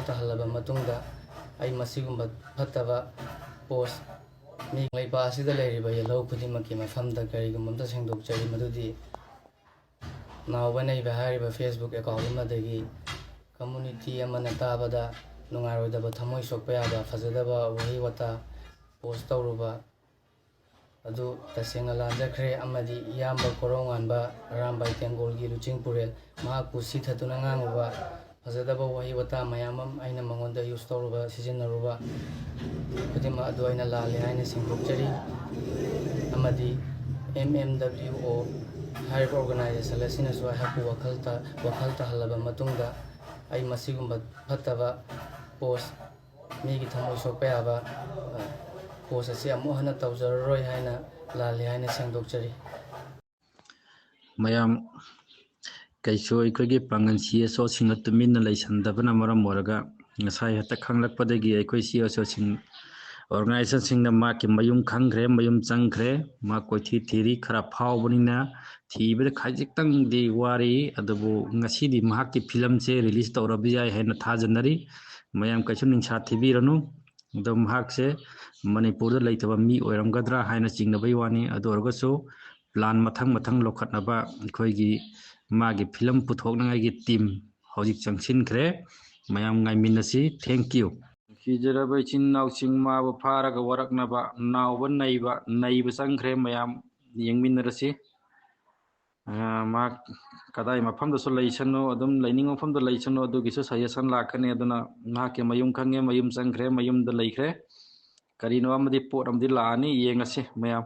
ꯇꯥꯍꯜꯂꯕ ꯃꯇꯨꯡꯗ ꯑꯩ ꯃꯁꯤꯒꯨꯝꯕ ꯐꯠꯇꯕ ꯄꯣꯁ ꯃꯤ ꯂꯩꯕꯥꯛ ꯑꯁꯤꯗ ꯂꯩꯔꯤꯕ ꯌꯦꯜꯍꯧ ꯈꯨꯗꯤꯡꯃꯛꯀꯤ ꯃꯐꯝꯗ ꯀꯔꯤꯒꯨꯝꯕ ꯑꯝꯇ ꯁꯦꯡꯗꯣꯛꯆꯔꯤ ꯃꯗꯨꯗꯤ ꯅꯥꯎꯕ ꯅꯩꯕ ꯍꯥꯏꯔꯤꯕ ꯐꯦꯁꯕꯨꯛ ꯑꯦꯀꯥꯎꯟ ꯑꯃꯗꯒꯤ ꯀꯝꯃꯨꯅꯤꯇꯤ ꯑꯃꯅ ꯇꯥꯕꯗ ꯅꯨꯡꯉꯥꯏꯔꯣꯏꯗꯕ ꯊꯃꯣꯏ ꯁꯣꯛꯄ ꯌꯥꯕ ꯐꯖꯗꯕ ꯋꯥꯍꯩ ꯋꯥꯇꯥ ꯄꯣꯁ ꯇꯧꯔꯨꯕ ꯑꯗꯨ ꯇꯁꯦꯡꯅ ꯂꯥꯟꯖꯈ꯭ꯔꯦ ꯑꯃꯗꯤ ꯏꯌꯥꯝꯕ ꯀꯣꯔꯧꯉꯥꯟꯕ ꯑꯔꯥꯝꯕꯥꯏ ꯇꯦꯡꯒꯣꯜꯒꯤ ꯂꯨꯆꯤꯡꯄꯨꯔꯦꯜ ꯃꯍꯥꯛꯄꯨ ꯁꯤꯊꯗꯨꯅ ꯉꯥꯡꯉꯨꯕ ꯐꯖꯗꯕ ꯋꯥꯍꯩ ꯋꯥꯇꯥ ꯃꯌꯥꯝ ꯑꯃ ꯑꯩꯅ ꯃꯉꯣꯟꯗ ꯌꯨꯁ ꯇꯧꯔꯨꯕ ꯁꯤꯖꯤꯟꯅꯔꯨꯕ ꯈꯨꯗꯤꯡꯃꯛ ꯑꯗꯨ ꯑꯩꯅ ꯂꯥꯜꯂꯦ ꯍꯥꯏꯅ ꯁꯦꯡꯗꯣꯛꯆꯔꯤ ꯑꯃꯗꯤ MMWO ꯍꯥꯏꯔꯤꯕ ꯑꯣꯔꯒꯅꯥꯏꯖꯦꯁꯟ ꯑꯁꯤꯅꯁꯨ ꯑꯩꯍꯥꯛꯄꯨ ꯋꯥꯈꯜ ꯇꯥꯍꯜꯂꯕ ꯃꯇꯨꯡꯗ ꯑꯩ ꯃꯁꯤꯒꯨꯝꯕ ꯐꯠꯇꯕ ꯄꯣꯁ ꯃꯤꯒꯤ ꯊꯃꯣꯏ ꯁꯣꯛꯄ ꯌꯥꯕ ꯄꯣꯁ ꯑꯁꯤ ꯑꯃꯨꯛ ꯍꯟꯅ ꯇꯧꯖꯔꯔꯣꯏ ꯍꯥꯏꯅ ꯂꯥꯜꯂꯦ ꯍꯥꯏꯅ ꯁꯦꯡꯗꯣꯛꯆꯔꯤ ꯃꯌꯥꯝ ꯀꯩꯁꯨ ꯑꯩꯈꯣꯏꯒꯤ ꯄꯥꯡꯒꯜ CSOꯁꯤꯡꯅ ꯇꯨꯃꯤꯟꯅ ꯂꯩꯁꯟꯗꯕꯅ ꯃꯔꯝ ꯑꯣꯏꯔꯒ ꯉꯁꯥꯏ ꯍꯦꯛꯇ ꯈꯪꯂꯛꯄꯗꯒꯤ ꯑꯩꯈꯣꯏ CSOꯁꯤꯡ ꯑꯣꯔꯒꯅꯥꯏꯖꯦꯁꯟꯁꯤꯡꯅ ꯃꯍꯥꯛꯀꯤ ꯃꯌꯨꯝ ꯈꯪꯈ꯭ꯔꯦ ꯃꯌꯨꯝ ꯆꯪꯈ꯭ꯔꯦ ꯃꯍꯥꯛ ꯀꯣꯏꯊꯤ ꯊꯤꯔꯤ ꯈꯔ ꯐꯥꯎꯕꯅꯤꯅ ꯊꯤꯕꯗ ꯈꯖꯤꯛꯇꯪꯗꯤ ꯋꯥꯔꯤ ꯑꯗꯨꯕꯨ ꯉꯁꯤꯗꯤ ꯃꯍꯥꯛꯀꯤ ꯐꯤꯂꯝꯁꯦ ꯔꯤꯂꯤꯁ ꯇꯧꯔꯕ ꯌꯥꯏ ꯍꯥꯏꯅ ꯊꯥꯖꯅꯔꯤ ꯃꯌꯥꯝ ꯀꯩꯁꯨ ꯅꯤꯡꯁꯥ ꯊꯤꯕꯤꯔꯅꯨ ꯑꯗꯣ ꯃꯍꯥꯛꯁꯦ ꯃꯅꯤꯄꯨꯔꯗ ꯂꯩꯇꯕ ꯃꯤ ꯑꯣꯏꯔꯝꯒꯗ꯭ꯔꯥ ꯍꯥꯏꯅ ꯆꯤꯡꯅꯕꯩ ꯋꯥꯅꯤ ꯑꯗꯨ ꯑꯣꯏꯔꯒꯁꯨ ꯄ꯭ꯂꯥꯟ ꯃꯊꯪ ꯂꯧꯈꯠꯅꯕ ꯑꯩꯈꯣꯏꯒꯤ ꯃꯥꯒꯤ ꯐꯤꯂꯝ ꯄꯨꯊꯣꯛꯅꯉꯥꯏꯒꯤ ꯇꯤꯝ ꯍꯧꯖꯤꯛ ꯆꯪꯁꯤꯟꯈ꯭ꯔꯦ ꯃꯌꯥꯝ ꯉꯥꯏꯃꯤꯟꯅꯁꯤ ꯊꯦꯡꯛ ꯌꯨ ꯀꯤꯖꯔꯕ ꯏꯆꯤꯟ ꯏꯅꯥꯎꯁꯤꯡ ꯃꯥꯕꯨ ꯐꯥꯔꯒ ꯋꯥꯔꯛꯅꯕ ꯅꯥꯎꯕ ꯅꯩꯕ ꯆꯪꯈ꯭ꯔꯦ ꯃꯌꯥꯝ ꯌꯦꯡꯃꯤꯟꯅꯔꯁꯤ ꯃꯍꯥꯛ ꯀꯗꯥꯏ ꯃꯐꯝꯗꯁꯨ ꯂꯩꯁꯅꯨ ꯑꯗꯨꯝ ꯂꯩꯅꯤꯡꯕ ꯃꯐꯝꯗ ꯂꯩꯁꯅꯨ ꯑꯗꯨꯒꯤꯁꯨ ꯁꯖꯦꯁꯟ ꯂꯥꯛꯀꯅꯤ ꯑꯗꯨꯅ ꯃꯍꯥꯛꯀꯤ ꯃꯌꯨꯝ ꯈꯪꯉꯦ ꯃꯌꯨꯝ ꯆꯪꯈ꯭ꯔꯦ ꯃꯌꯨꯝꯗ ꯂꯩꯈ꯭ꯔꯦ ꯀꯔꯤꯅꯣ ꯑꯃꯗꯤ ꯄꯣꯠ ꯑꯃꯗꯤ ꯂꯥꯛꯑꯅꯤ ꯌꯦꯡꯉꯁꯤ ꯃꯌꯥꯝ